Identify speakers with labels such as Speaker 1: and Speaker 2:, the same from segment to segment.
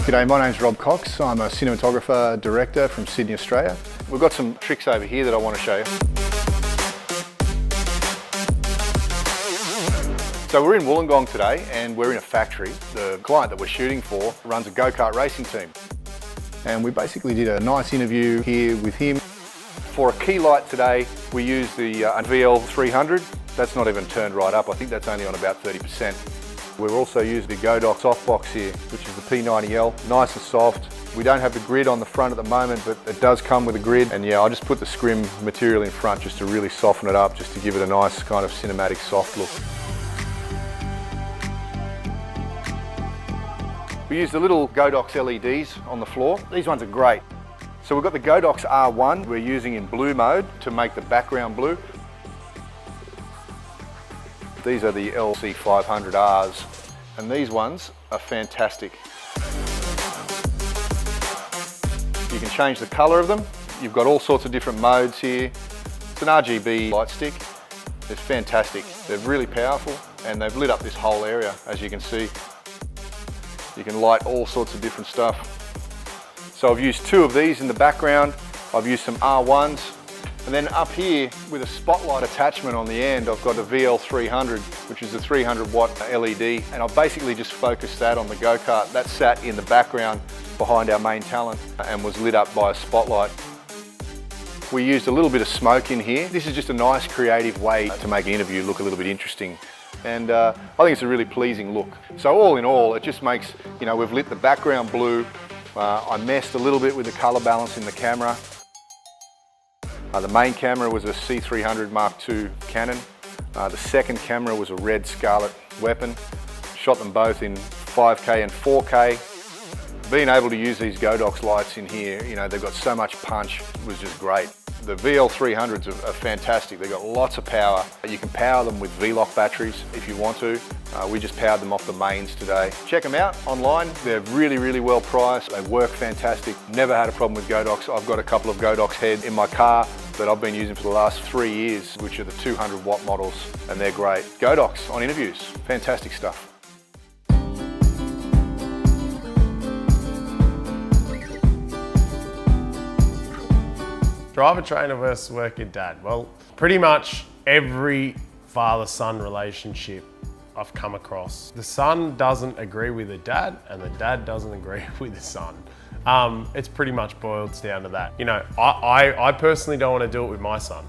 Speaker 1: G'day, my name's Robb Cox. I'm a cinematographer director from Sydney, Australia. We've got some tricks over here that I want to show you. So we're in Wollongong today and we're in a factory. The client that we're shooting for runs a go-kart racing team. And we basically did a nice interview here with him. For a key light today, we used the VL300. That's not even turned right up. I think that's only on about 30%. We've also used the Godox softbox here, which is the P90L, nice and soft. We don't have the grid on the front at the moment, but it does come with a grid. And yeah, I just put the scrim material in front just to really soften it up, just to give it a nice kind of cinematic soft look. We used the little Godox LEDs on the floor. These ones are great. So we've got the Godox R1 we're using in blue mode to make the background blue. These are the LC500Rs, and these ones are fantastic. You can change the colour of them. You've got all sorts of different modes here. It's an RGB light stick. It's fantastic. They're really powerful and they've lit up this whole area, as you can see. You can light all sorts of different stuff. So I've used two of these in the background. I've used some R1s. And then up here with a spotlight attachment on the end, I've got a VL300, which is a 300 watt LED. And I've basically just focused that on the go-kart. That sat in the background behind our main talent and was lit up by a spotlight. We used a little bit of smoke in here. This is just a nice creative way to make an interview look a little bit interesting. And I think it's a really pleasing look. So all in all, it just makes, we've lit the background blue. I messed a little bit with the color balance in the camera. The main camera was a C300 Mark II Canon. The second camera was a red Scarlet weapon. Shot them both in 5K and 4K. Being able to use these Godox lights in here, they've got so much punch, was just great. The VL300s are fantastic. They've got lots of power. You can power them with V-Lock batteries if you want to. We just powered them off the mains today. Check them out online. They're really, really well priced. They work fantastic. Never had a problem with Godox. I've got a couple of Godox heads in my car that I've been using for the last 3 years, which are the 200 watt models, and they're great. Godox on interviews, fantastic stuff.
Speaker 2: Driver trainer versus working dad. Well, pretty much every father-son relationship I've come across, the son doesn't agree with the dad and the dad doesn't agree with the son. It's pretty much boils down to that. I personally don't want to do it with my son.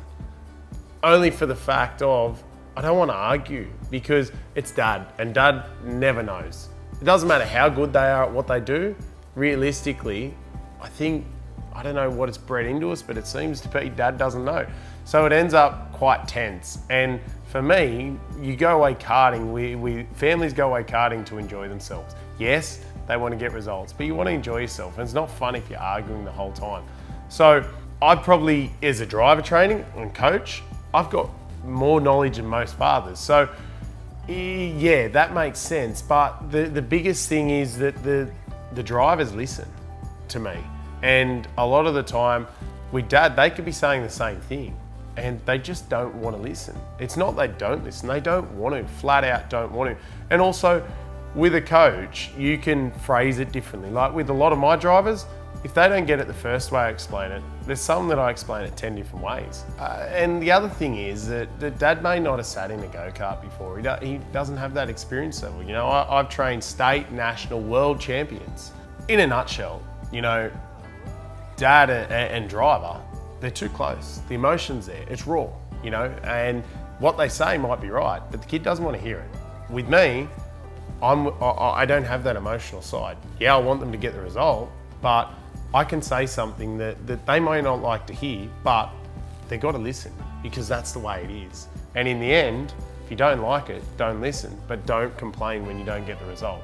Speaker 2: Only for the fact of, I don't want to argue because it's dad and dad never knows. It doesn't matter how good they are at what they do. Realistically, I don't know what it's bred into us, but it seems to be dad doesn't know. So it ends up quite tense. And for me, you go away karting, families go away karting to enjoy themselves. Yes, they want to get results, but you want to enjoy yourself. And it's not fun if you're arguing the whole time. So I probably, as a driver training and coach, I've got more knowledge than most fathers. So yeah, that makes sense. But the biggest thing is that the drivers listen to me. And a lot of the time with dad, they could be saying the same thing and they just don't want to listen. It's not they don't listen, they don't want to, flat out don't want to. And also with a coach, you can phrase it differently. Like with a lot of my drivers, if they don't get it the first way I explain it, there's some that I explain it 10 different ways. And the other thing is that dad may not have sat in a go-kart before. He doesn't have that experience level. I've trained state, national, world champions. In a nutshell, dad and driver, they're too close. The emotion's there, it's raw, and what they say might be right, but the kid doesn't want to hear it. With me, I don't have that emotional side. Yeah, I want them to get the result, but I can say something that they may not like to hear, but they've got to listen because that's the way it is. And in the end, if you don't like it, don't listen, but don't complain when you don't get the result.